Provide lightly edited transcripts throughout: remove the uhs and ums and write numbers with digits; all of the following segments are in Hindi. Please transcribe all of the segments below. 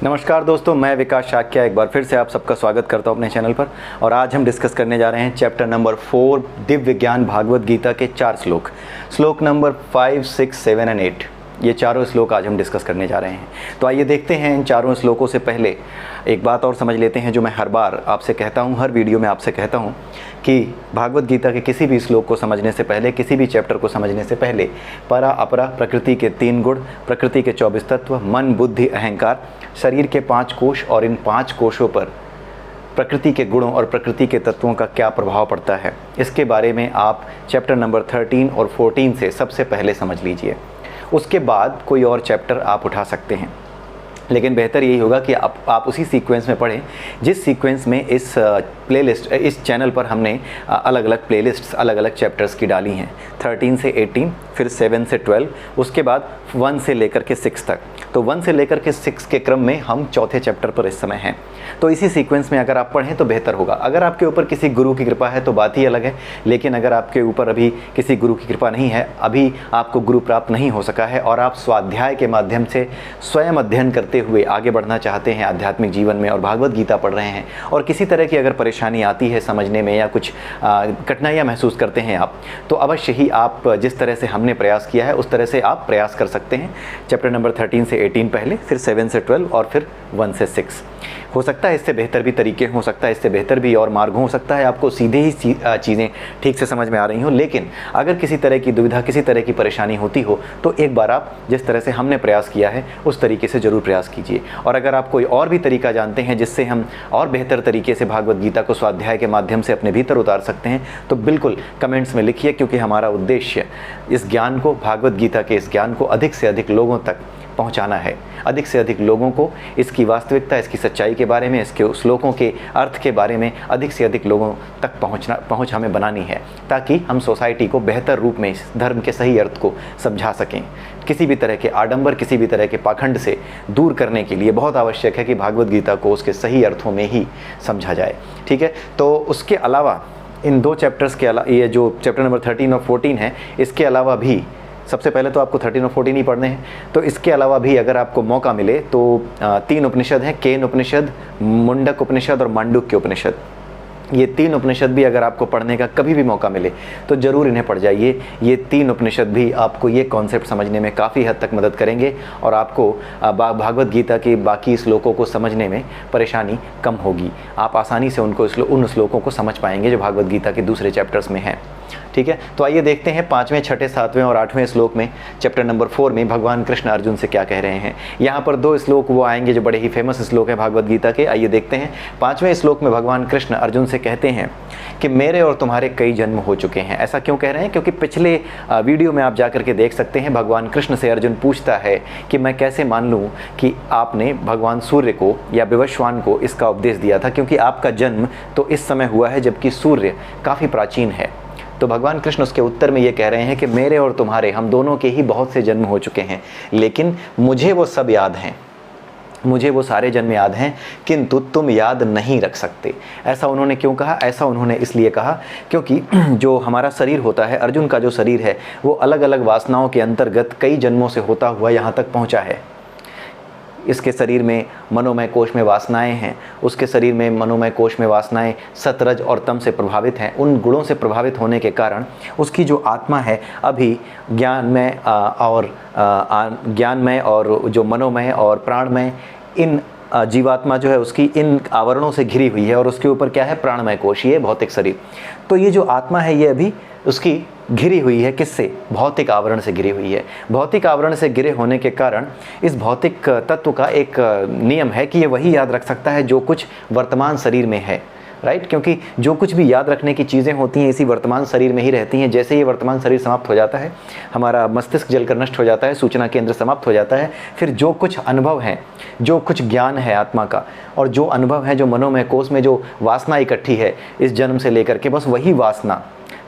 नमस्कार दोस्तों, मैं विकास शाक्या एक बार फिर से आप सबका स्वागत करता हूं अपने चैनल पर। और आज हम डिस्कस करने जा रहे हैं चैप्टर नंबर 4 दिव्य ज्ञान भागवत गीता के 4 श्लोक नंबर 5, 6, 7 एंड 8। ये चारों श्लोक आज हम डिस्कस करने जा रहे हैं। तो आइए देखते हैं इन चारों श्लोकों से पहले एक बात और समझ लेते हैं जो मैं हर बार आपसे कहता हूँ, हर वीडियो में आपसे कहता हूँ कि भागवत गीता के किसी भी श्लोक को समझने से पहले, किसी भी चैप्टर को समझने से पहले परा अपरा प्रकृति के 3 गुण, प्रकृति के 24 तत्व, मन बुद्धि अहंकार, शरीर के 5 कोश और इन 5 कोशों पर प्रकृति के गुणों और प्रकृति के तत्वों का क्या प्रभाव पड़ता है, इसके बारे में आप चैप्टर नंबर 13 और 14 से सबसे पहले समझ लीजिए। उसके बाद कोई और चैप्टर आप उठा सकते हैं, लेकिन बेहतर यही होगा कि आप उसी सीक्वेंस में पढ़ें जिस सीक्वेंस में इस प्लेलिस्ट, इस चैनल पर हमने अलग अलग प्लेलिस्ट्स, अलग अलग चैप्टर्स की डाली हैं। 13 से 18, फिर 7 से 12, उसके बाद 1 से लेकर के 6 तक। तो 1 से लेकर के 6 के क्रम में हम चौथे चैप्टर पर इस समय हैं। तो इसी सीक्वेंस में अगर आप पढ़ें तो बेहतर होगा। अगर आपके ऊपर किसी गुरु की कृपा है तो बात ही अलग है, लेकिन अगर आपके ऊपर अभी किसी गुरु की कृपा नहीं है, अभी आपको गुरु प्राप्त नहीं हो सका है और आप स्वाध्याय के माध्यम से स्वयं अध्ययन करते हुए आगे बढ़ना चाहते हैं आध्यात्मिक जीवन में और भागवत गीता पढ़ रहे हैं, और किसी तरह की अगर परेशानी आती है समझने में या कुछ कठिनाइयाँ महसूस करते हैं आप, तो अवश्य ही आप जिस तरह से हमने प्रयास किया है उस तरह से आप प्रयास कर सकते हैं। चैप्टर नंबर 13 से 18 पहले, फिर 7 से 12 और फिर 1 से 6। हो सकता है इससे बेहतर भी तरीके हो सकता है, इससे बेहतर भी और मार्ग हो सकता है, आपको सीधे ही चीज़ें ठीक से समझ में आ रही हो। लेकिन अगर किसी तरह की दुविधा, किसी तरह की परेशानी होती हो तो एक बार आप जिस तरह से हमने प्रयास किया है उस तरीके से ज़रूर प्रयास कीजिए। और अगर आप कोई और भी तरीका जानते हैं जिससे हम और बेहतर तरीके से भागवत गीता को स्वाध्याय के माध्यम से अपने भीतर उतार सकते हैं तो बिल्कुल कमेंट्स में लिखिए, क्योंकि हमारा उद्देश्य इस ज्ञान को, भागवत गीता के इस ज्ञान को अधिक से अधिक लोगों तक पहुंचाना है। अधिक से अधिक लोगों को इसकी वास्तविकता, इसकी सच्चाई के बारे में, इसके श्लोकों के अर्थ के बारे में अधिक से अधिक लोगों तक पहुंच हमें बनानी है, ताकि हम सोसाइटी को बेहतर रूप में इस धर्म के सही अर्थ को समझा सकें। किसी भी तरह के आडंबर, किसी भी तरह के पाखंड से दूर करने के लिए बहुत आवश्यक है कि भागवत गीता को उसके सही अर्थों में ही समझा जाए। ठीक है, तो उसके अलावा इन 2 चैप्टर्स के अलावा, ये जो चैप्टर नंबर 13 और 14 है, इसके अलावा भी सबसे पहले तो आपको 13 और 14 ही पढ़ने हैं। तो इसके अलावा भी अगर आपको मौका मिले तो 3 उपनिषद हैं, केन उपनिषद, मुंडक उपनिषद और मांडुक्य उपनिषद। ये 3 उपनिषद भी अगर आपको पढ़ने का कभी भी मौका मिले तो ज़रूर इन्हें पढ़ जाइए। ये 3 उपनिषद भी आपको ये कॉन्सेप्ट समझने में काफ़ी हद तक मदद करेंगे और आपको भागवत गीता के बाकी श्लोकों को समझने में परेशानी कम होगी। आप आसानी से उन श्लोकों को समझ पाएंगे जो भागवत गीता के दूसरे चैप्टर्स में हैं। ठीक है, तो आइए देखते हैं 5वें, 6ठे, 7वें और 8वें श्लोक में चैप्टर नंबर 4 में भगवान कृष्ण अर्जुन से क्या कह रहे हैं। यहाँ पर 2 श्लोक वो आएंगे जो बड़े ही फेमस श्लोक हैं भागवत गीता के। आइए देखते हैं। 5वें श्लोक में भगवान कृष्ण अर्जुन से कहते हैं कि मेरे और तुम्हारे कई जन्म हो चुके हैं। ऐसा क्यों कह रहे हैं? क्योंकि पिछले वीडियो में आप जा करके देख सकते हैं, भगवान कृष्ण से अर्जुन पूछता है कि मैं कैसे मान लूँ कि आपने भगवान सूर्य को या विवस्वान को इसका उपदेश दिया था, क्योंकि आपका जन्म तो इस समय हुआ है जबकि सूर्य काफ़ी प्राचीन है। तो भगवान कृष्ण उसके उत्तर में ये कह रहे हैं कि मेरे और तुम्हारे, हम दोनों के ही बहुत से जन्म हो चुके हैं, लेकिन मुझे वो सब याद हैं, मुझे वो सारे जन्म याद हैं, किंतु तुम याद नहीं रख सकते। ऐसा उन्होंने क्यों कहा? ऐसा उन्होंने इसलिए कहा क्योंकि जो हमारा शरीर होता है, अर्जुन का जो शरीर है, वो अलग अलग वासनाओं के अंतर्गत कई जन्मों से होता हुआ यहाँ तक पहुँचा है। इसके शरीर में मनोमय कोश में वासनाएं हैं, उसके शरीर में मनोमय कोश में वासनाएं सतरज और तम से प्रभावित हैं। उन गुणों से प्रभावित होने के कारण उसकी जो आत्मा है अभी ज्ञानमय और जो मनोमय और प्राणमय, इन जीवात्मा जो है उसकी इन आवरणों से घिरी हुई है, और उसके ऊपर क्या है? प्राणमय कोश, ये भौतिक शरीर। तो ये जो आत्मा है ये अभी उसकी घिरी हुई है, किससे? भौतिक आवरण से घिरी हुई है। भौतिक आवरण से घिरे होने के कारण इस भौतिक तत्व का एक नियम है कि ये वही याद रख सकता है जो कुछ वर्तमान शरीर में है, राइट? क्योंकि जो कुछ भी याद रखने की चीज़ें होती हैं इसी वर्तमान शरीर में ही रहती हैं। जैसे ये वर्तमान शरीर समाप्त हो जाता है, हमारा मस्तिष्क जलकर नष्ट हो जाता है, सूचना केंद्र समाप्त हो जाता है, फिर जो कुछ अनुभव हैं, जो कुछ ज्ञान है आत्मा का, और जो अनुभव है, जो मनोमय कोश में जो वासना इकट्ठी है इस जन्म से लेकर के, बस वही वासना,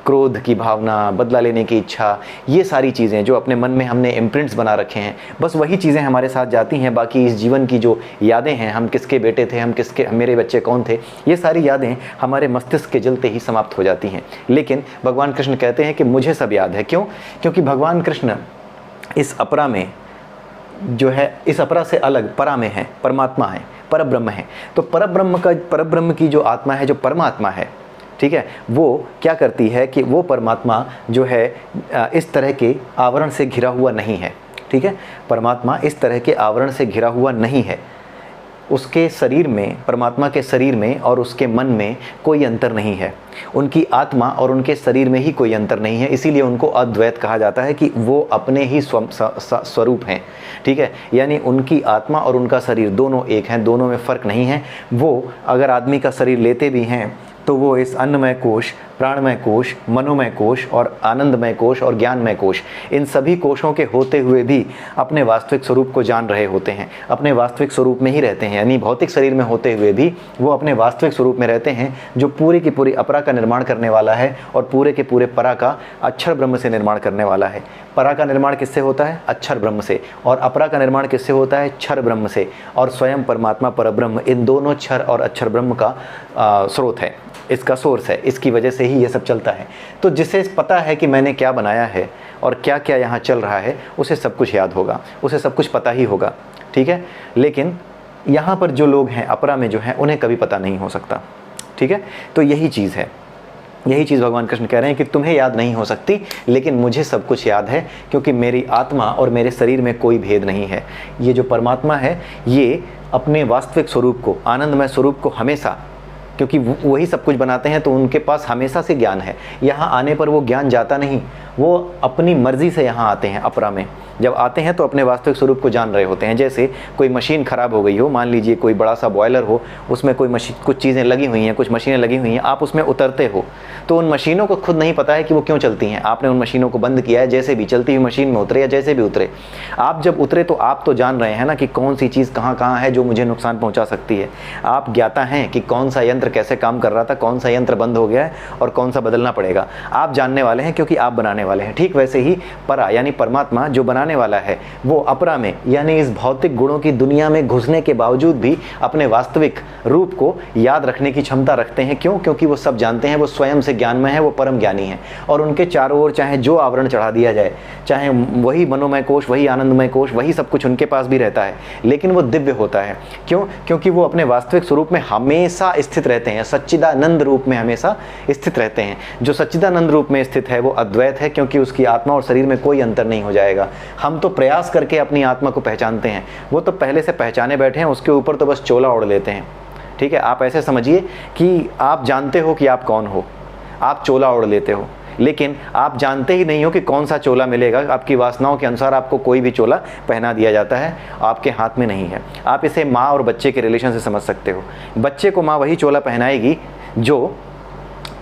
क्रोध की भावना, बदला लेने की इच्छा, ये सारी चीज़ें जो अपने मन में हमने इम्प्रिंट्स बना रखे हैं, बस वही चीज़ें हमारे साथ जाती हैं। बाकी इस जीवन की जो यादें हैं, हम किसके बेटे थे, मेरे बच्चे कौन थे, ये सारी यादें हमारे मस्तिष्क के जलते ही समाप्त हो जाती हैं। लेकिन भगवान कृष्ण कहते हैं कि मुझे सब याद है। क्यों? क्योंकि भगवान कृष्ण इस अपरा में जो है इस अपरा से अलग परा में है, परमात्मा है, परब्रह्म है। तो परब्रह्म की जो आत्मा है, जो परमात्मा है, ठीक है, वो क्या करती है कि वो परमात्मा जो है इस तरह के आवरण से घिरा हुआ नहीं है। ठीक है, परमात्मा इस तरह के आवरण से घिरा हुआ नहीं है। उसके शरीर में, परमात्मा के शरीर में और उसके मन में कोई अंतर नहीं है। उनकी आत्मा और उनके शरीर में ही कोई अंतर नहीं है, इसीलिए उनको अद्वैत कहा जाता है कि वो अपने ही स्वरूप हैं। ठीक है, यानी उनकी आत्मा और उनका शरीर दोनों एक हैं, दोनों में फ़र्क नहीं है। वो अगर आदमी का शरीर लेते भी हैं तो वो इस अन्नमय कोश, प्राणमय कोश, मनोमय कोश और आनंदमय कोश और ज्ञानमय कोश, इन सभी कोशों के होते हुए भी अपने वास्तविक स्वरूप को जान रहे होते हैं, अपने वास्तविक स्वरूप में ही रहते हैं। यानी भौतिक शरीर में होते हुए भी वो अपने वास्तविक स्वरूप में रहते हैं, जो पूरी की पूरी अपरा का निर्माण करने वाला है और पूरे के पूरे परा का अक्षर ब्रह्म से निर्माण करने वाला है। परा का निर्माण किससे होता है? अक्षर ब्रह्म से। और अपरा का निर्माण किससे होता है? क्षर ब्रह्म से। और स्वयं परमात्मा परब्रह्म इन दोनों क्षर और अक्षर ब्रह्म का स्रोत है, इसका सोर्स है। इसकी वजह से ही ये सब चलता है। तो जिसे पता है कि मैंने क्या बनाया है और क्या क्या यहाँ चल रहा है, उसे सब कुछ याद होगा, उसे सब कुछ पता ही होगा। ठीक है, लेकिन यहाँ पर जो लोग हैं अपरा में जो हैं, उन्हें कभी पता नहीं हो सकता। ठीक है, तो यही चीज़ है, यही चीज़ भगवान कृष्ण कह रहे हैं कि तुम्हें याद नहीं हो सकती, लेकिन मुझे सब कुछ याद है, क्योंकि मेरी आत्मा और मेरे शरीर में कोई भेद नहीं है। ये जो परमात्मा है, ये अपने वास्तविक स्वरूप को, आनंदमय स्वरूप को हमेशा, क्योंकि वही सब कुछ बनाते हैं, तो उनके पास हमेशा से ज्ञान है। यहाँ आने पर वो ज्ञान जाता नहीं, वो अपनी मर्जी से यहाँ आते हैं अपरा में। जब आते हैं तो अपने वास्तविक स्वरूप को जान रहे होते हैं। जैसे कोई मशीन ख़राब हो गई हो, मान लीजिए कोई बड़ा सा बॉयलर हो, उसमें कोई कुछ चीज़ें लगी हुई हैं, कुछ मशीनें लगी हुई हैं, आप उसमें उतरते हो तो उन मशीनों को खुद नहीं पता है कि वो क्यों चलती हैं। आपने उन मशीनों को बंद किया है, जैसे भी चलती हुई मशीन में उतरे या जैसे भी उतरे, आप जब उतरे तो आप तो जान रहे हैं ना कि कौन सी चीज़ कहाँ कहाँ है जो मुझे नुकसान पहुँचा सकती है। आप ज्ञाता हैं कि कौन सा यंत्र कैसे काम कर रहा था, कौन सा यंत्र बंद हो गया है और कौन सा बदलना पड़ेगा, आप जानने वाले हैं, क्योंकि आप बनाने वाले हैं। ठीक वैसे ही परा यानी परमात्मा जो बनाने वाला है, वो अपरा में यानी इस भौतिक गुणों की दुनिया में घुसने के बावजूद भी अपने वास्तविक रूप को याद रखने की क्षमता रखते हैं। क्यों? क्योंकि वो सब जानते हैं, वो स्वयं से ज्ञानमय है, वो परम ज्ञानी है। और उनके चारों ओर चाहे जो आवरण चढ़ा दिया जाए, चाहे वही मनोमय कोश, वही आनंदमय कोश, वही सब कुछ उनके पास भी रहता है, लेकिन वो दिव्य होता है। क्यों? क्योंकि वो अपने वास्तविक स्वरूप में हमेशा स्थित रहते हैं, सच्चिदानंद रूप में हमेशा स्थित रहते हैं। जो सच्चिदानंद रूप में स्थित है वो अद्वैत है, क्योंकि उसकी आत्मा और शरीर में कोई अंतर नहीं हो जाएगा। हम तो प्रयास करके अपनी आत्मा को पहचानते हैं, वो तो पहले से पहचाने बैठे हैं, उसके ऊपर तो बस चोला ओढ़ लेते हैं। ठीक है, आप ऐसे समझिए कि आप जानते हो कि आप कौन हो, आप चोला ओढ़ लेते हो, लेकिन आप जानते ही नहीं हो कि कौन सा चोला मिलेगा। आपकी वासनाओं के अनुसार आपको कोई भी चोला पहना दिया जाता है, आपके हाथ में नहीं है। आप इसे माँ और बच्चे के रिलेशन से समझ सकते हो। बच्चे को माँ वही चोला पहनाएगी जो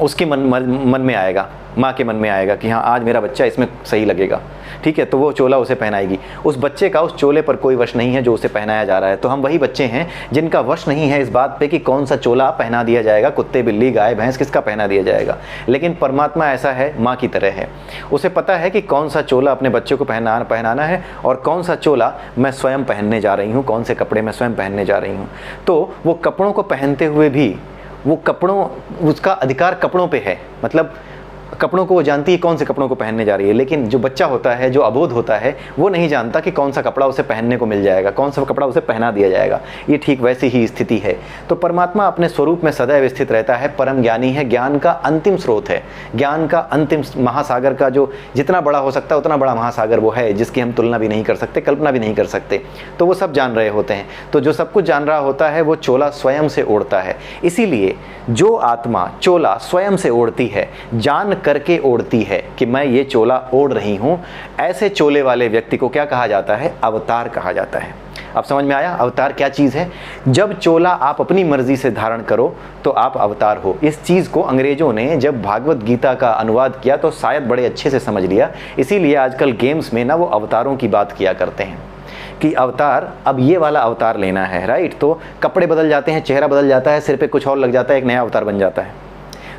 उसके मन में आएगा, माँ के मन में आएगा कि हाँ आज मेरा बच्चा इसमें सही लगेगा। ठीक है, तो वो चोला उसे पहनाएगी। उस बच्चे का उस चोले पर कोई वश नहीं है जो उसे पहनाया जा रहा है। तो हम वही बच्चे हैं जिनका वश नहीं है इस बात पे कि कौन सा चोला पहना दिया जाएगा, कुत्ते बिल्ली गाय भैंस किसका पहना दिया जाएगा। लेकिन परमात्मा ऐसा है, माँ की तरह है, उसे पता है कि कौन सा चोला अपने बच्चे को पहनाना है और कौन सा चोला मैं स्वयं पहनने जा रही हूँ, कौन से कपड़े मैं स्वयं पहनने जा रही हूँ। तो वो कपड़ों को पहनते हुए भी वो कपड़ों, उसका अधिकार कपड़ों पे है, मतलब कपड़ों को वो जानती है कौन से कपड़ों को पहनने जा रही है। लेकिन जो बच्चा होता है, जो अबोध होता है, वो नहीं जानता कि कौन सा कपड़ा उसे पहनने को मिल जाएगा, कौन सा कपड़ा उसे पहना दिया जाएगा। ये ठीक वैसी ही स्थिति है। तो परमात्मा अपने स्वरूप में सदैव स्थित रहता है, परम ज्ञानी है, ज्ञान का अंतिम स्रोत है, ज्ञान का अंतिम महासागर का जो जितना बड़ा हो सकता है उतना बड़ा महासागर वो है, जिसकी हम तुलना भी नहीं कर सकते, कल्पना भी नहीं कर सकते। तो वो सब जान रहे होते हैं। तो जो सब कुछ जान रहा होता है वो चोला स्वयं से ओढ़ता है। इसीलिए जो आत्मा चोला स्वयं से ओढ़ती है, जान करके ओढ़ती है कि मैं ये चोला ओढ़ रही हूं, ऐसे चोले वाले व्यक्ति को क्या कहा जाता है? अवतार कहा जाता है। अब समझ में आया अवतार क्या चीज़ है? जब चोला आप अपनी मर्जी से धारण करो तो आप अवतार हो। इस चीज़ को अंग्रेजों ने जब भागवत गीता का अनुवाद किया तो शायद बड़े अच्छे से समझ लिया। इसीलिए आजकल गेम्स में ना वो अवतारों की बात किया करते हैं कि अवतार, अब ये वाला अवतार लेना है, राइट? तो कपड़े बदल जाते हैं, चेहरा बदल जाता है, सिर पे कुछ और लग जाता है, एक नया अवतार बन जाता है।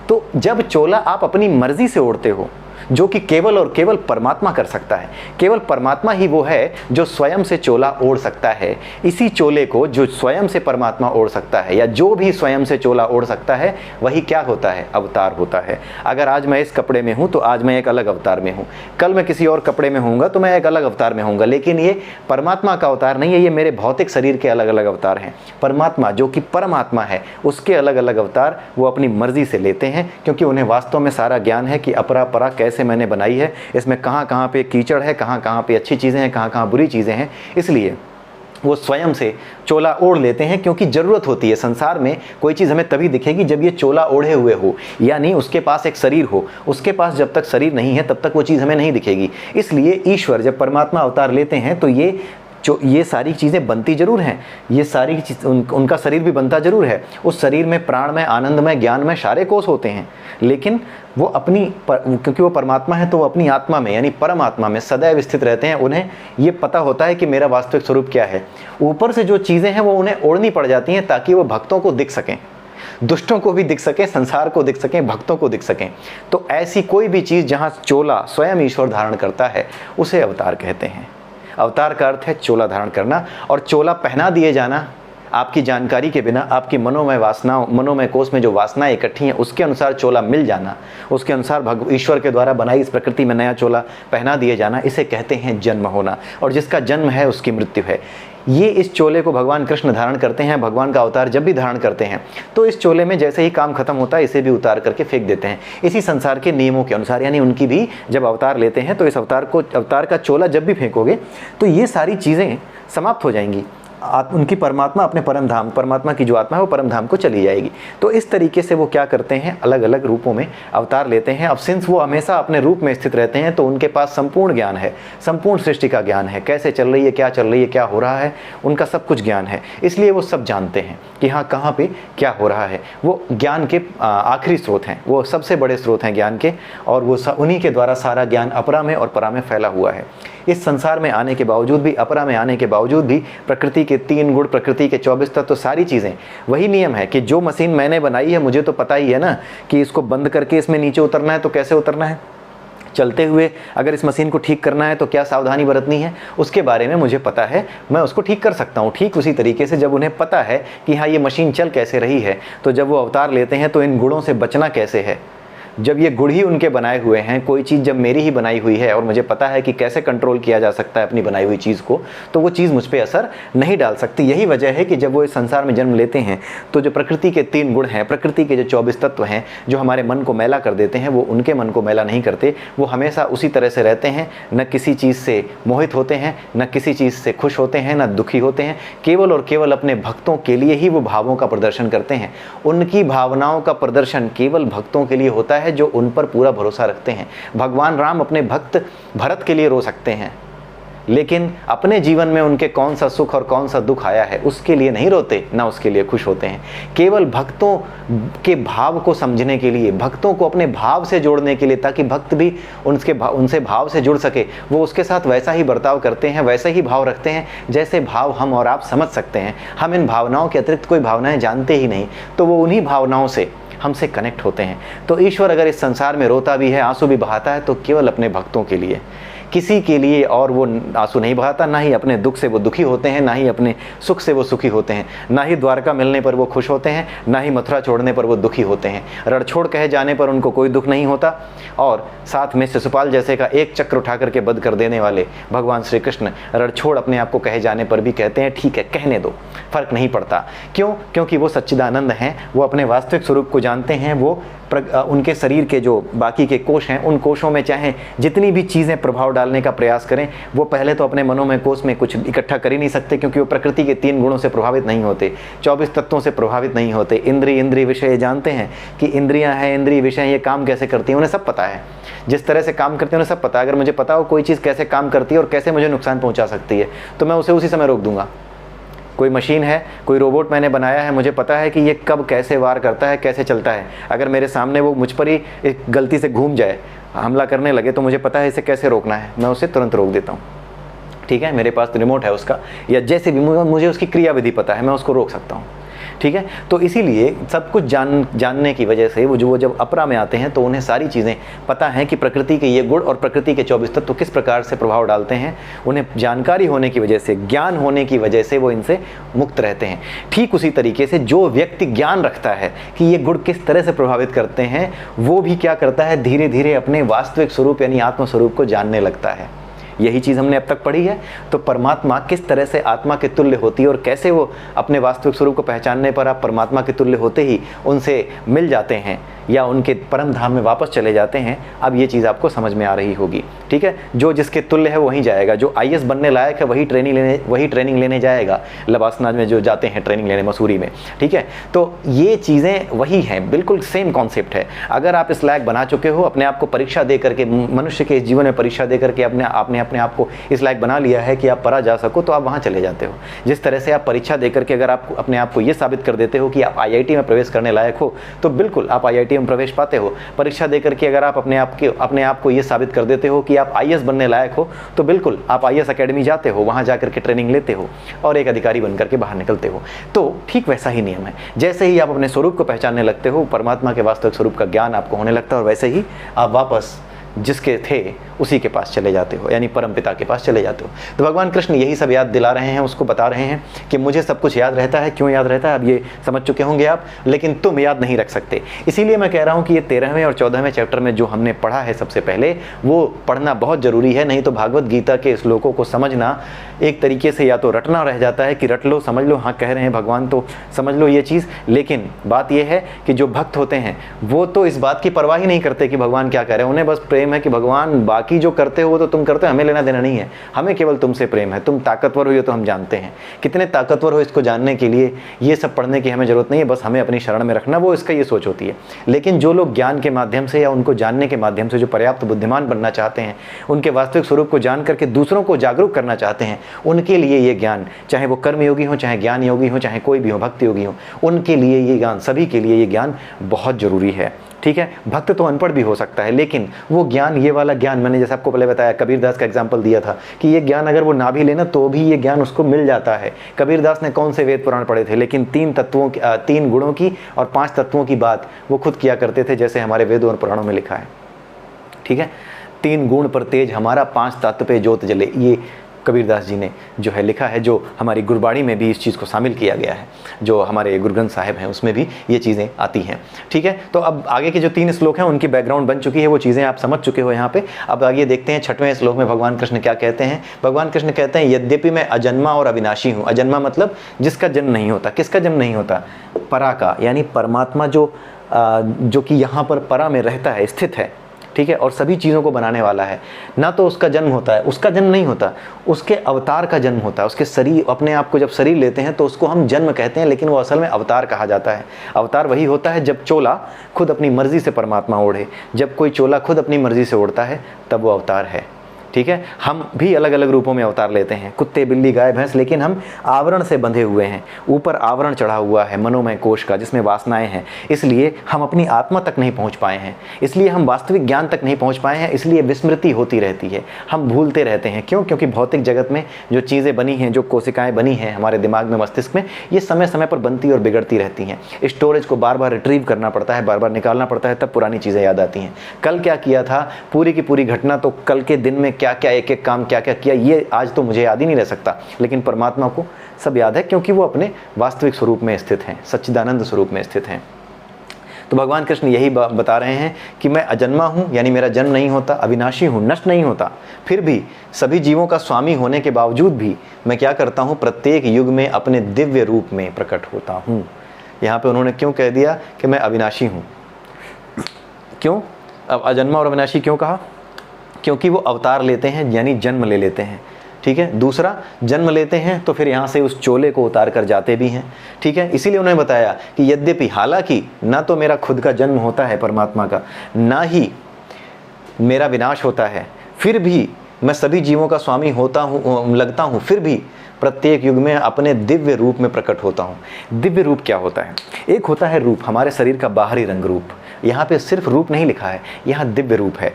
तो जब चोला आप अपनी मर्जी से ओढ़ते हो जो कि केवल और केवल परमात्मा कर सकता है। केवल परमात्मा ही वो है जो स्वयं से चोला ओढ़ सकता है। इसी चोले को जो स्वयं से परमात्मा ओढ़ सकता है, या जो भी स्वयं से चोला ओढ़ सकता है, वही क्या होता है? अवतार होता है। अगर आज मैं इस कपड़े में हूं तो आज मैं एक अलग अवतार में हूं, कल मैं किसी और कपड़े में होऊंगा तो मैं एक अलग अवतार में होऊंगा, लेकिन ये परमात्मा का अवतार नहीं है, ये मेरे भौतिक शरीर के अलग अलग अवतार हैं। परमात्मा जो कि परमात्मा है, उसके अलग अलग अवतार वो अपनी मर्जी से लेते हैं, क्योंकि उन्हें वास्तव में सारा ज्ञान है कि अपरा परा कैसे मैंने बनाई है, इसमें कहाँ कहाँ पे कीचड़ है, कहाँ कहाँ पे अच्छी चीज़ें हैं, कहाँ कहाँ बुरी चीज़ें हैं। इसलिए वो स्वयं से चोला ओढ़ लेते हैं, क्योंकि ज़रूरत होती है। संसार में कोई चीज़ हमें तभी दिखेगी जब ये चोला ओढ़े हुए हो, यानी उसके पास एक शरीर हो। उसके पास जब तक शरीर नहीं है तब तक वो चीज़ हमें नहीं दिखेगी। इसलिए ईश्वर जब परमात्मा अवतार लेते हैं तो ये सारी चीज़ें बनती जरूर हैं, ये सारी चीज़ उनका शरीर भी बनता जरूर है। उस शरीर में प्राण में, आनंद में, ज्ञान में सारे कोष होते हैं, लेकिन वो क्योंकि वो परमात्मा है तो वो अपनी आत्मा में यानी परमात्मा में सदैव स्थित रहते हैं। उन्हें ये पता होता है कि मेरा वास्तविक स्वरूप क्या है। ऊपर से जो चीज़ें हैं वो उन्हें ओढ़नी पड़ जाती हैं ताकि वो भक्तों को दिख सकें, दुष्टों को भी दिख सके, संसार को दिख सकें, भक्तों को दिख सकें। तो ऐसी कोई भी चीज़ जहाँ चोला स्वयं ईश्वर धारण करता है उसे अवतार कहते हैं। अवतार का अर्थ है चोला धारण करना, और चोला पहना दिए जाना आपकी जानकारी के बिना, आपकी मनोमय कोष में जो वासनाएं इकट्ठी हैं उसके अनुसार चोला मिल जाना, उसके अनुसार ईश्वर के द्वारा बनाई इस प्रकृति में नया चोला पहना दिए जाना, इसे कहते हैं जन्म होना। और जिसका जन्म है उसकी मृत्यु है। ये इस चोले को भगवान कृष्ण धारण करते हैं। भगवान का अवतार जब भी धारण करते हैं तो इस चोले में जैसे ही काम खत्म होता है इसे भी उतार करके फेंक देते हैं, इसी संसार के नियमों के अनुसार। यानी उनकी भी जब अवतार लेते हैं तो इस अवतार का चोला जब भी फेंकोगे तो ये सारी चीज़ें समाप्त हो जाएंगी। उनकी परमात्मा अपने परम धाम, परमात्मा की जो आत्मा है वो परम धाम को चली जाएगी। तो इस तरीके से वो क्या करते हैं, अलग अलग रूपों में अवतार लेते हैं। अब सिंस वो हमेशा अपने रूप में स्थित रहते हैं तो उनके पास संपूर्ण ज्ञान है, संपूर्ण सृष्टि का ज्ञान है, कैसे चल रही है, क्या चल रही है, क्या हो रहा है, उनका सब कुछ ज्ञान है। इसलिए वो सब जानते हैं कि हाँ कहाँ पे क्या हो रहा है। वो ज्ञान के आखिरी स्रोत हैं, वो सबसे बड़े स्रोत हैं ज्ञान के, और वो उन्हीं के द्वारा सारा ज्ञान अपरा में और परा में फैला हुआ है। इस संसार में आने के बावजूद भी, अपरा में आने के बावजूद भी, प्रकृति के 3 गुण, प्रकृति के 24 तत्व, तो सारी चीज़ें वही नियम है कि जो मशीन मैंने बनाई है मुझे तो पता ही है ना कि इसको बंद करके इसमें नीचे उतरना है तो कैसे उतरना है, चलते हुए अगर इस मशीन को ठीक करना है तो क्या सावधानी बरतनी है, उसके बारे में मुझे पता है, मैं उसको ठीक कर सकता हूँ। ठीक उसी तरीके से जब उन्हें पता है कि हाँ ये मशीन चल कैसे रही है, तो जब वो अवतार लेते हैं तो इन गुणों से बचना कैसे है। जब ये गुण ही उनके बनाए हुए हैं, कोई चीज़ जब मेरी ही बनाई हुई है और मुझे पता है कि कैसे कंट्रोल किया जा सकता है अपनी बनाई हुई चीज़ को, तो वो चीज़ मुझ पर असर नहीं डाल सकती। यही वजह है कि जब वो इस संसार में जन्म लेते हैं तो जो प्रकृति के 3 गुण हैं, प्रकृति के जो 24 तत्व हैं जो हमारे मन को मैला कर देते हैं, वो उनके मन को मैला नहीं करते। वो हमेशा उसी तरह से रहते हैं, न किसी चीज़ से मोहित होते हैं, न किसी चीज़ से खुश होते हैं, न दुखी होते हैं। केवल और केवल अपने भक्तों के लिए ही वो भावों का प्रदर्शन करते हैं। उनकी भावनाओं का प्रदर्शन केवल भक्तों के लिए होता है जो उन पर पूरा भरोसा रखते हैं। भगवान राम अपने भक्त भरत के लिए रो सकते हैं, लेकिन अपने जीवन में उनके कौन सा सुख और कौन सा दुख आया है उसके लिए नहीं रोते, ना उसके लिए खुश होते हैं। केवल भक्तों के भाव को समझने के लिए, भक्तों को अपने भाव से जोड़ने के लिए, ताकि भक्त भी उनसे भाव से जुड़ सके, वो उसके साथ वैसा ही बर्ताव करते हैं, वैसे ही भाव रखते हैं जैसे भाव हम और आप समझ सकते हैं। हम इन भावनाओं के अतिरिक्त कोई भावनाएं जानते ही नहीं, तो वो उन्हीं भावनाओं से हमसे कनेक्ट होते हैं। तो ईश्वर अगर इस संसार में रोता भी है, आंसू भी बहाता है, तो केवल अपने भक्तों के लिए, किसी के लिए और वो आंसू नहीं बहाता। ना ही अपने दुख से वो दुखी होते हैं, ना ही अपने सुख से वो सुखी होते हैं। ना ही द्वारका मिलने पर वो खुश होते हैं, ना ही मथुरा छोड़ने पर वो दुखी होते हैं। रणछोड़ कहे जाने पर उनको कोई दुख नहीं होता, और साथ में शिशुपाल जैसे का एक चक्र उठा करके वध कर देने वाले भगवान श्री कृष्ण रणछोड़ अपने आप को कहे जाने पर भी कहते हैं ठीक है, कहने दो, फर्क नहीं पड़ता। क्यों? क्योंकि वो सच्चिदानंद हैं, वो अपने वास्तविक स्वरूप को जानते हैं। वो उनके शरीर के जो बाकी के कोष हैं, उन कोषों में चाहे जितनी भी चीज़ें प्रभाव डालने का प्रयास करें, वो पहले तो अपने मनोमय कोष में कुछ इकट्ठा कर ही नहीं सकते, क्योंकि वो प्रकृति के 3 गुणों से प्रभावित नहीं होते, 24 तत्वों से प्रभावित नहीं होते। इंद्रिय विषय जानते हैं कि इंद्रियां हैं, इंद्रिय विषय ये काम कैसे करती हैं, उन्हें सब पता है। जिस तरह से काम करती है उन्हें सब पता है। अगर मुझे पता हो कोई चीज़ कैसे काम करती है और कैसे मुझे नुकसान पहुँचा सकती है, तो मैं उसे उसी समय रोक दूंगा। कोई मशीन है, कोई रोबोट मैंने बनाया है, मुझे पता है कि ये कब कैसे वार करता है, कैसे चलता है। अगर मेरे सामने वो मुझ पर ही एक गलती से घूम जाए, हमला करने लगे, तो मुझे पता है इसे कैसे रोकना है, मैं उसे तुरंत रोक देता हूँ। ठीक है, मेरे पास रिमोट है उसका, या जैसे भी मुझे उसकी क्रियाविधि पता है, मैं उसको रोक सकता हूँ। ठीक है। तो इसीलिए सब कुछ जानने की वजह से वो जब अपरा में आते हैं तो उन्हें सारी चीज़ें पता हैं कि प्रकृति के ये गुण और प्रकृति के 24 तत्व किस प्रकार से प्रभाव डालते हैं। उन्हें जानकारी होने की वजह से, ज्ञान होने की वजह से वो इनसे मुक्त रहते हैं। ठीक उसी तरीके से जो व्यक्ति ज्ञान रखता है कि ये गुण किस तरह से प्रभावित करते हैं, वो भी क्या करता है, धीरे धीरे अपने वास्तविक स्वरूप यानी आत्म स्वरूप को जानने लगता है। यही चीज़ हमने अब तक पढ़ी है। तो परमात्मा किस तरह से आत्मा के तुल्य होती है और कैसे वो अपने वास्तविक स्वरूप को पहचानने पर आप परमात्मा के तुल्य होते ही उनसे मिल जाते हैं या उनके परम धाम में वापस चले जाते हैं, अब ये चीज़ आपको समझ में आ रही होगी। ठीक है, जो जिसके तुल्य है वहीं जाएगा। जो IAS बनने लायक है वही ट्रेनिंग लेने जाएगा। लबासना में जो जाते हैं ट्रेनिंग लेने मसूरी में, ठीक है। तो ये चीज़ें वही हैं, बिल्कुल सेम कॉन्सेप्ट है। अगर आप इस लायक बना चुके हो, अपने आप को परीक्षा दे करके, मनुष्य के जीवन में परीक्षा दे करके आपने अपने आप को इस लायक बना लिया है कि आप परा जा सको, तो आप वहाँ चले जाते हो। जिस तरह से आप परीक्षा दे करके अगर आप अपने आप को ये साबित कर देते हो कि आप IIT में प्रवेश करने लायक हो, तो बिल्कुल आप IIT में प्रवेश पाते हो। परीक्षा दे करके अगर आप अपने आप को ये साबित कर देते हो कि आप IAS बनने लायक हो, तो बिल्कुल आप IAS अकेडमी जाते हो, वहाँ जा करके ट्रेनिंग लेते हो और एक अधिकारी बन करके बाहर निकलते हो। तो ठीक वैसा ही नियम है। जैसे ही आप अपने स्वरूप को पहचानने लगते हो, परमात्मा के वास्तविक स्वरूप का ज्ञान आपको होने लगता है और वैसे ही आप वापस जिसके थे उसी के पास चले जाते हो, यानी परम पिता के पास चले जाते हो। तो भगवान कृष्ण यही सब याद दिला रहे हैं, उसको बता रहे हैं कि मुझे सब कुछ याद रहता है। क्यों याद रहता है अब ये समझ चुके होंगे आप, लेकिन तुम याद नहीं रख सकते। इसीलिए मैं कह रहा हूँ कि ये 13वें और 14वें चैप्टर में जो हमने पढ़ा है सबसे पहले, वो पढ़ना बहुत ज़रूरी है। नहीं तो भागवत गीता के श्लोकों को समझना एक तरीके से या तो रटना रह जाता है कि रट लो, समझ लो, हाँ कह रहे हैं भगवान तो समझ लो ये चीज़। लेकिन बात यह है कि जो भक्त होते हैं वो तो इस बात की परवाह ही नहीं करते कि भगवान क्या कह रहे हैं। उन्हें बस प्रेम है कि भगवान बाकी जो करते हो वो तो तुम करते हो, हमें लेना देना नहीं है, हमें केवल तुमसे प्रेम है। तुम ताकतवर हो ये तो हम जानते हैं, कितने ताकतवर हो इसको जानने के लिए ये सब पढ़ने की हमें ज़रूरत नहीं है, बस हमें अपनी शरण में रखना, वो इसका ये सोच होती है। लेकिन जो लोग ज्ञान के माध्यम से या उनको जानने के माध्यम से जो पर्याप्त बुद्धिमान बनना चाहते हैं, उनके वास्तविक स्वरूप को जान करके दूसरों को जागरूक करना चाहते हैं, उनके लिए ये ज्ञान, चाहे वो कर्म योगी हो, चाहे ज्ञान योगी हो, चाहे कोई भी हो, भक्ति योगी हो, उनके लिए ये ज्ञान, सभी के लिए ये ज्ञान बहुत ज़रूरी है। ठीक है, भक्त तो अनपढ़ भी हो सकता है, लेकिन वो ज्ञान, ये वाला ज्ञान, मैंने जैसे आपको पहले बताया, कबीरदास का एग्जांपल दिया था कि ये ज्ञान अगर वो ना भी लेना तो भी ये ज्ञान उसको मिल जाता है। कबीरदास ने कौन से वेद पुराण पढ़े थे, लेकिन 3 गुणों की और 5 तत्वों की बात वो खुद किया करते थे, जैसे हमारे वेदों और पुराणों में लिखा है। ठीक है, 3 गुण पर तेज हमारा, 5 तत्व पे ज्योत जले, ये कबीरदास जी ने जो है लिखा है, जो हमारी गुरबाणी में भी इस चीज़ को शामिल किया गया है, जो हमारे गुरु ग्रंथ साहिब हैं उसमें भी ये चीज़ें आती हैं। ठीक है, तो अब आगे के जो 3 श्लोक हैं उनकी बैकग्राउंड बन चुकी है, वो चीज़ें आप समझ चुके हो यहाँ पे। अब आगे देखते हैं 6वें श्लोक में भगवान कृष्ण क्या कहते हैं। भगवान कृष्ण कहते हैं, यद्यपि मैं अजन्मा और अविनाशी हूँ। अजन्मा मतलब जिसका जन्म नहीं होता। किसका जन्म नहीं होता? परा का, यानी परमात्मा जो कि यहाँ पर परा में रहता है, स्थित है। ठीक है, और सभी चीज़ों को बनाने वाला है। ना तो उसका जन्म होता है, उसका जन्म नहीं होता, उसके अवतार का जन्म होता है। उसके शरीर, अपने आप को जब शरीर लेते हैं तो उसको हम जन्म कहते हैं, लेकिन वो असल में अवतार कहा जाता है। अवतार वही होता है जब चोला खुद अपनी मर्जी से परमात्मा ओढ़े। जब कोई चोला खुद अपनी मर्जी से ओढ़ता है तब वो अवतार है। ठीक है, हम भी अलग अलग रूपों में अवतार लेते हैं, कुत्ते, बिल्ली, गाय, भैंस, लेकिन हम आवरण से बंधे हुए हैं। ऊपर आवरण चढ़ा हुआ है मनोमय कोश का, जिसमें वासनाएं हैं, इसलिए हम अपनी आत्मा तक नहीं पहुंच पाए हैं, इसलिए हम वास्तविक ज्ञान तक नहीं पहुंच पाए हैं, इसलिए विस्मृति होती रहती है, हम भूलते रहते हैं। क्यों? क्योंकि भौतिक जगत में जो चीज़ें बनी हैं, जो कोशिकाएँ बनी हैं हमारे दिमाग में, मस्तिष्क में, ये समय समय पर बनती और बिगड़ती रहती हैं। स्टोरेज को बार बार रिट्रीव करना पड़ता है, बार बार निकालना पड़ता है, तब पुरानी चीज़ें याद आती हैं। कल क्या किया था, पूरी की पूरी घटना, तो कल के दिन में क्या क्या एक एक काम क्या क्या किया, ये आज तो मुझे याद ही नहीं रह सकता, लेकिन परमात्मा को सब याद है, क्योंकि वो अपने वास्तविक स्वरूप में स्थित हैं, सच्चिदानंद स्वरूप में स्थित हैं। तो भगवान कृष्ण यही बता रहे हैं कि मैं अजन्मा हूँ, यानी मेरा जन्म नहीं होता, अविनाशी हूँ, नष्ट नहीं होता, फिर भी सभी जीवों का स्वामी होने के बावजूद भी मैं क्या करता हूँ, प्रत्येक युग में अपने दिव्य रूप में प्रकट होता हूँ। यहाँ पे उन्होंने क्यों कह दिया कि मैं अविनाशी हूँ? क्यों अब अजन्मा और अविनाशी क्यों कहा? क्योंकि वो अवतार लेते हैं, यानी जन्म ले लेते हैं। ठीक है, दूसरा जन्म लेते हैं तो फिर यहाँ से उस चोले को उतार कर जाते भी हैं। ठीक है, इसीलिए उन्होंने बताया कि यद्यपि, हालांकि ना तो मेरा खुद का जन्म होता है परमात्मा का, ना ही मेरा विनाश होता है, फिर भी मैं सभी जीवों का स्वामी होता हूँ, लगता हूँ, फिर भी प्रत्येक युग में अपने दिव्य रूप में प्रकट होता हूँ। दिव्य रूप क्या होता है? एक होता है रूप, हमारे शरीर का बाहरी रंग रूप, यहाँ पे सिर्फ रूप नहीं लिखा है, यहाँ दिव्य रूप है।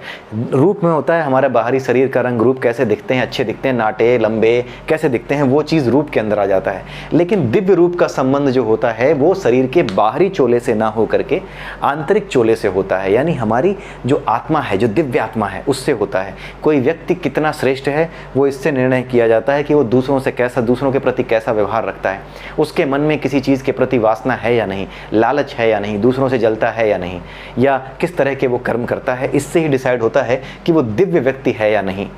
रूप में होता है हमारा बाहरी शरीर का रंग रूप, कैसे दिखते हैं, अच्छे दिखते हैं, नाटे लंबे कैसे दिखते हैं, वो चीज़ रूप के अंदर आ जाता है। लेकिन दिव्य रूप का संबंध जो होता है वो शरीर के बाहरी चोले से ना हो करके आंतरिक चोले से होता है, यानी हमारी जो आत्मा है, जो दिव्य आत्मा है, उससे होता है। कोई व्यक्ति कितना श्रेष्ठ है वो इससे निर्णय किया जाता है कि वो दूसरों से कैसा, दूसरों के प्रति कैसा व्यवहार रखता है, उसके मन में किसी चीज़ के प्रति वासना है या नहीं, लालच है या नहीं, दूसरों से जलता है या नहीं, या किस तरह के वो कर्म करता है। इससे ही डिसाइड होता है कि वो दिव्य व्यक्ति है या नहीं।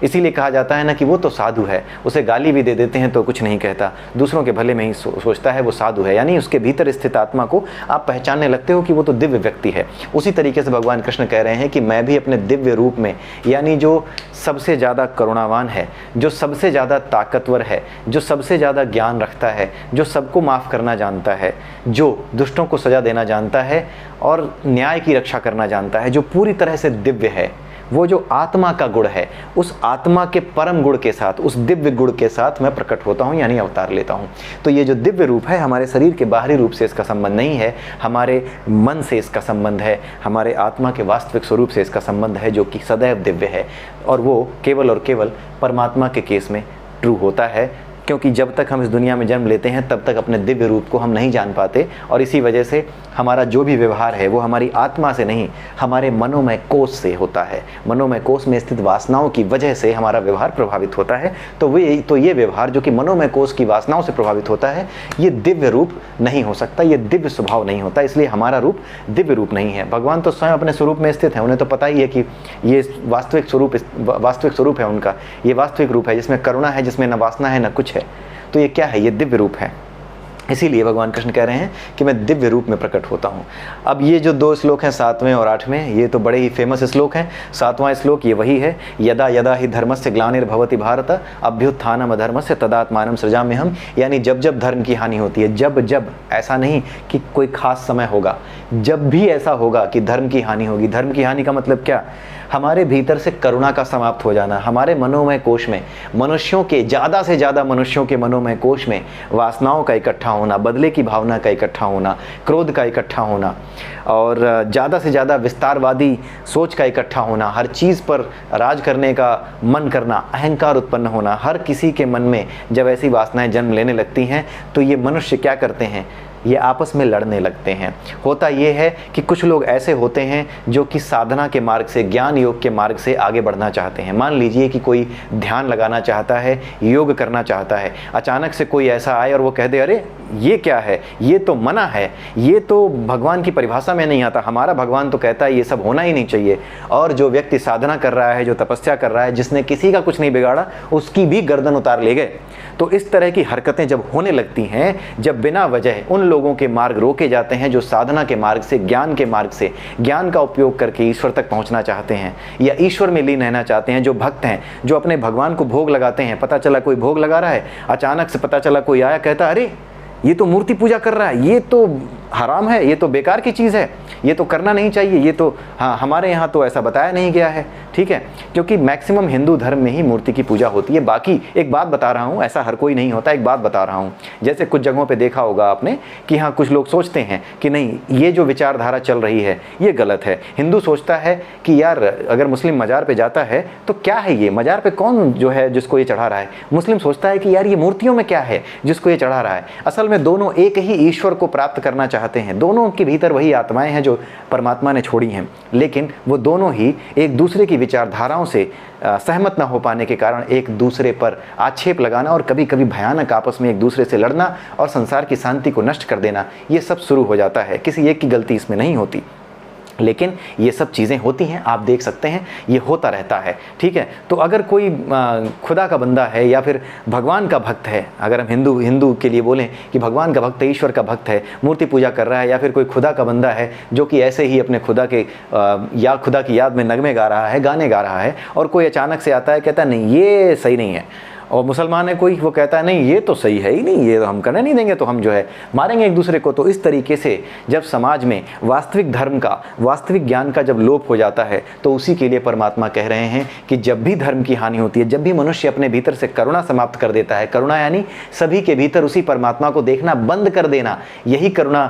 इसीलिए कहा जाता है ना कि वो तो साधु है, उसे गाली भी दे देते हैं तो कुछ नहीं कहता, दूसरों के भले में ही सोचता है, वो साधु है। यानी उसके भीतर स्थित आत्मा को आप पहचानने लगते हो कि वो तो दिव्य व्यक्ति है। उसी तरीके से भगवान कृष्ण कह रहे हैं कि मैं भी अपने दिव्य रूप में, यानी जो सबसे ज़्यादा करुणावान है, जो सबसे ज़्यादा ताकतवर है, जो सबसे ज़्यादा ज्ञान रखता है, जो सबको माफ़ करना जानता है, जो दुष्टों को सज़ा देना जानता है और न्याय की रक्षा करना जानता है, जो पूरी तरह से दिव्य है, वो जो आत्मा का गुण है, उस आत्मा के परम गुण के साथ, उस दिव्य गुण के साथ मैं प्रकट होता हूँ, यानी अवतार लेता हूँ। तो ये जो दिव्य रूप है, हमारे शरीर के बाहरी रूप से इसका संबंध नहीं है, हमारे मन से इसका संबंध है, हमारे आत्मा के वास्तविक स्वरूप से इसका संबंध है, जो कि सदैव दिव्य है। और वो केवल और केवल परमात्मा के केस में ट्रू होता है, क्योंकि जब तक हम इस दुनिया में जन्म लेते हैं तब तक अपने दिव्य रूप को हम नहीं जान पाते, और इसी वजह से हमारा जो भी व्यवहार है वो हमारी आत्मा से नहीं, हमारे मनोमय कोश से होता है। मनोमय कोश में स्थित वासनाओं की वजह से हमारा व्यवहार प्रभावित होता है। तो ये व्यवहार जो कि मनोमय कोश की वासनाओं से प्रभावित होता है, ये दिव्य रूप नहीं हो सकता, ये दिव्य स्वभाव नहीं होता, इसलिए हमारा रूप दिव्य रूप नहीं है। भगवान तो स्वयं अपने स्वरूप में स्थित है, उन्हें तो पता ही है कि ये वास्तविक स्वरूप है उनका, ये वास्तविक रूप है जिसमें करुणा है, जिसमें न वासना है न कुछ है। तो ये क्या है? ये दिव्य रूप है। इसीलिए भगवान कृष्ण कह रहे हैं कि मैं दिव्य रूप में प्रकट होता हूँ। अब ये जो दो श्लोक हैं 7वें और 8वें, ये तो बड़े ही फेमस श्लोक हैं। 7वां श्लोक ये वही है, यदा यदा ही धर्मस्य ग्लानिर्भवति भारत अभ्युत्थानम अधर्मस्य तदात्मानं सृजाम्यहम्। यानी जब जब धर्म की हानि होती है, जब जब, ऐसा नहीं कि कोई खास समय होगा, जब भी ऐसा होगा कि धर्म की हानि होगी। धर्म की हानि का मतलब क्या? हमारे भीतर से करुणा का समाप्त हो जाना, हमारे मनोमय कोश में, मनुष्यों के, ज़्यादा से ज़्यादा मनुष्यों के मनोमय कोश में वासनाओं का इकट्ठा होना, बदले की भावना का इकट्ठा होना, क्रोध का इकट्ठा होना, और ज़्यादा से ज़्यादा विस्तारवादी सोच का इकट्ठा होना, हर चीज़ पर राज करने का मन करना, अहंकार उत्पन्न होना। हर किसी के मन में जब ऐसी वासनाएं जन्म लेने लगती हैं तो ये मनुष्य क्या करते हैं? ये आपस में लड़ने लगते हैं। होता ये है कि कुछ लोग ऐसे होते हैं जो कि साधना के मार्ग से, ज्ञान योग के मार्ग से आगे बढ़ना चाहते हैं। मान लीजिए कि कोई ध्यान लगाना चाहता है, योग करना चाहता है, अचानक से कोई ऐसा आए और वो कह दे, अरे ये क्या है, ये तो मना है, ये तो भगवान की परिभाषा में नहीं आता, हमारा भगवान तो कहता है ये सब होना ही नहीं चाहिए। और जो व्यक्ति साधना कर रहा है, जो तपस्या कर रहा है, जिसने किसी का कुछ नहीं बिगाड़ा, उसकी भी गर्दन उतार ले गए। तो इस तरह की हरकतें जब होने लगती हैं, जब बिना वजह उन लोगों के मार्ग रोके जाते हैं जो साधना के मार्ग से, ज्ञान के मार्ग से, ज्ञान का उपयोग करके ईश्वर तक पहुंचना चाहते हैं या ईश्वर में लीन रहना चाहते हैं, जो भक्त हैं, जो अपने भगवान को भोग लगाते हैं। पता चला कोई भोग लगा रहा है, अचानक से पता चला कोई आया, कहता अरे ये तो मूर्ति पूजा कर रहा है, ये तो हराम है, ये तो बेकार की चीज़ है, ये तो करना नहीं चाहिए, ये तो, हाँ हमारे यहाँ तो ऐसा बताया नहीं गया है। ठीक है, क्योंकि मैक्सिमम हिंदू धर्म में ही मूर्ति की पूजा होती है। बाकी एक बात बता रहा हूँ, ऐसा हर कोई नहीं होता, एक बात बता रहा हूँ। जैसे कुछ जगहों पे देखा होगा आपने कि हाँ कुछ लोग सोचते हैं कि नहीं ये जो विचारधारा चल रही है ये गलत है। हिंदू सोचता है कि यार अगर मुस्लिम मज़ार पे जाता है तो क्या है, ये मज़ार पे कौन जो है जिसको ये चढ़ा रहा है। मुस्लिम सोचता है कि यार ये मूर्तियों में क्या है जिसको ये चढ़ा रहा है। असल में दोनों एक ही ईश्वर को प्राप्त करना चाहते हैं, दोनों के भीतर वही आत्माएं हैं जो परमात्मा ने छोड़ी हैं, लेकिन वो दोनों ही एक दूसरे की विचारधाराओं से सहमत ना हो पाने के कारण एक दूसरे पर आक्षेप लगाना और कभी कभी भयानक आपस में एक दूसरे से लड़ना और संसार की शांति को नष्ट कर देना, ये सब शुरू हो जाता है। किसी एक की गलती इसमें नहीं होती, लेकिन ये सब चीज़ें होती हैं, आप देख सकते हैं, ये होता रहता है। ठीक है, तो अगर कोई खुदा का बंदा है या फिर भगवान का भक्त है, अगर हम हिंदू के लिए बोलें कि भगवान का भक्त है, ईश्वर का भक्त है, मूर्ति पूजा कर रहा है, या फिर कोई खुदा का बंदा है जो कि ऐसे ही अपने खुदा के या खुदा की याद में नगमे गा रहा है, गाने गा रहा है, और कोई अचानक से आता है कहता है नहीं ये सही नहीं है, और मुसलमान है कोई, वो कहता है नहीं ये तो सही है ही नहीं, ये तो हम करने नहीं देंगे, तो हम जो है मारेंगे एक दूसरे को। तो इस तरीके से जब समाज में वास्तविक धर्म का, वास्तविक ज्ञान का जब लोप हो जाता है, तो उसी के लिए परमात्मा कह रहे हैं कि जब भी धर्म की हानि होती है, जब भी मनुष्य अपने भीतर से करुणा समाप्त कर देता है, करुणा यानी सभी के भीतर उसी परमात्मा को देखना बंद कर देना, यही करुणा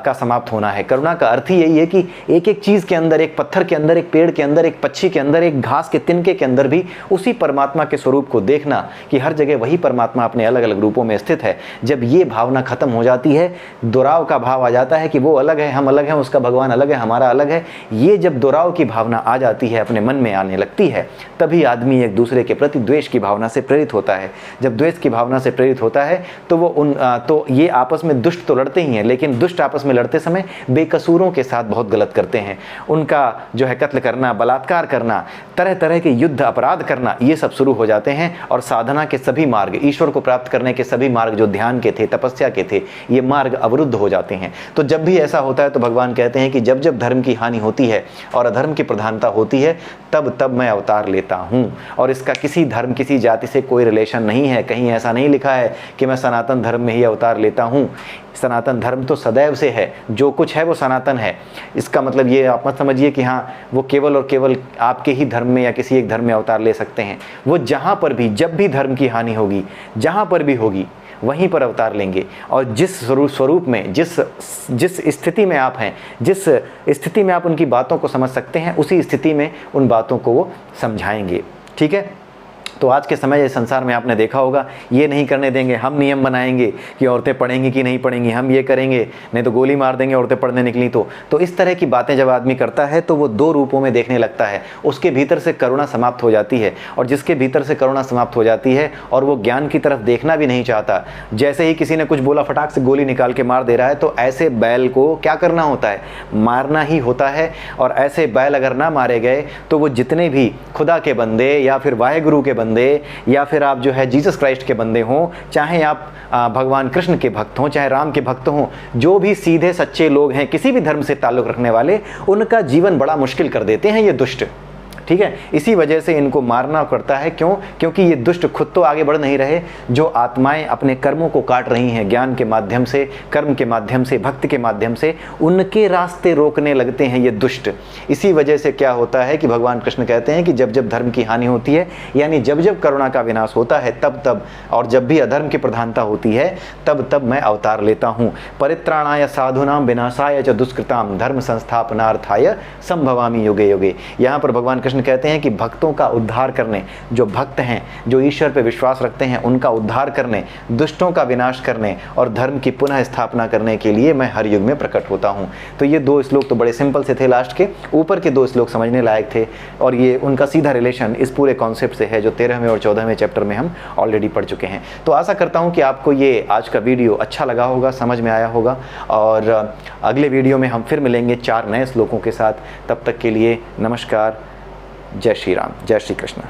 का समाप्त होना है। करुणा का अर्थ ही यही है कि एक एक चीज के अंदर, एक पत्थर के अंदर, एक पेड़ के अंदर, एक पक्षी के अंदर, एक घास के तिनके के अंदर भी उसी परमात्मा के स्वरूप को देखना कि हर जगह वही परमात्मा अपने अलग अलग रूपों में स्थित है। जब ये भावना खत्म हो जाती है, दुराव का भाव आ जाता है कि वो अलग है, हम अलग हैं, उसका भगवान अलग है, हमारा अलग है, ये जब दुराव की भावना आ जाती है, अपने मन में आने लगती है, तभी आदमी एक दूसरे के प्रति द्वेष की भावना से प्रेरित होता है। जब द्वेष की भावना से प्रेरित होता है तो वो तो ये आपस में दुष्ट तो लड़ते ही हैं, लेकिन दुष्ट आपस में लड़ते समय बेकसूरों के साथ बहुत गलत करते हैं। उनका जो है कत्ल करना, बलात्कार करना, तरह तरह के युद्ध अपराध करना, ये सब शुरू हो जाते हैं। और साधना के सभी मार्ग, ईश्वर को प्राप्त करने के सभी मार्ग जो ध्यान के थे, तपस्या के थे, ये मार्ग अवरुद्ध हो जाते हैं। तो जब भी ऐसा होता है तो भगवान कहते हैं कि जब जब धर्म की हानि होती है और अधर्म की प्रधानता होती है, तब तब मैं अवतार लेता हूँ। और इसका किसी धर्म, किसी जाति से कोई रिलेशन नहीं है। कहीं ऐसा नहीं लिखा है कि मैं सनातन धर्म में ही अवतार लेता हूँ। सनातन धर्म तो सदैव से है, जो कुछ है वो सनातन है। इसका मतलब ये आप मत समझिए कि हाँ वो केवल और केवल आपके ही धर्म में या किसी एक धर्म में अवतार ले सकते हैं। वो जहाँ पर भी, जब भी धर्म की हानि होगी, जहाँ पर भी होगी, वहीं पर अवतार लेंगे। और जिस स्वरूप में, जिस स्थिति में आप हैं, जिस स्थिति में आप उनकी बातों को समझ सकते हैं, उसी स्थिति में उन बातों को वो समझाएंगे। ठीक है। तो आज के समय इस संसार में आपने देखा होगा, ये नहीं करने देंगे, हम नियम बनाएंगे कि औरतें पढ़ेंगी कि नहीं पढ़ेंगी, हम ये करेंगे, नहीं तो गोली मार देंगे औरतें पढ़ने निकली तो इस तरह की बातें जब आदमी करता है तो वो दो रूपों में देखने लगता है। उसके भीतर से करुणा समाप्त हो जाती है, और जिसके भीतर से करुणा समाप्त हो जाती है और वो ज्ञान की तरफ देखना भी नहीं चाहता, जैसे ही किसी ने कुछ बोला फटाक से गोली निकाल के मार दे रहा है, तो ऐसे बैल को क्या करना होता है? मारना ही होता है। और ऐसे बैल अगर ना मारे गए तो वो जितने भी खुदा के बंदे या फिर वाहेगुरु के बंदे या फिर आप जो है जीसस क्राइस्ट के बंदे हों, चाहे आप भगवान कृष्ण के भक्त हों, चाहे राम के भक्त हों, जो भी सीधे सच्चे लोग हैं, किसी भी धर्म से ताल्लुक़ रखने वाले, उनका जीवन बड़ा मुश्किल कर देते हैं ये दुष्ट। ठीक है। इसी वजह से इनको मारना पड़ता है। क्यों? क्योंकि ये दुष्ट खुद तो आगे बढ़ नहीं रहे, जो आत्माएं अपने कर्मों को काट रही हैं, ज्ञान के माध्यम से, कर्म के माध्यम से, भक्ति के माध्यम से, उनके रास्ते रोकने लगते हैं ये दुष्ट। इसी वजह से क्या होता है कि भगवान कृष्ण कहते हैं कि जब जब धर्म की हानि होती है, यानी जब जब करुणा का विनाश होता है, तब तब, और जब भी अधर्म की प्रधानता होती है, तब तब मैं अवतार लेता हूँ। परित्राणाय साधूनां विनाशाय च दुष्कृतां धर्म संस्थापनार्थाय संभवामि युगे युगे। यहाँ पर भगवान कृष्ण कहते हैं कि भक्तों का उद्धार करने, जो भक्त हैं, जो ईश्वर पे विश्वास रखते हैं, उनका उद्धार करने, दुष्टों का विनाश करने और धर्म की पुनः स्थापना करने के लिए मैं हर युग में प्रकट होता हूँ। तो ये दो श्लोक तो बड़े सिंपल से थे, लास्ट के ऊपर के दो श्लोक समझने लायक थे, और ये उनका सीधा रिलेशन इस पूरे कॉन्सेप्ट से है जो 13वें और 14वें चैप्टर में हम ऑलरेडी पढ़ चुके हैं। तो आशा करता हूँ कि आपको ये आज का वीडियो अच्छा लगा होगा, समझ में आया होगा, और अगले वीडियो में हम फिर मिलेंगे 4 नए श्लोकों के साथ। तब तक के लिए नमस्कार, जय श्री राम, जय श्री कृष्ण।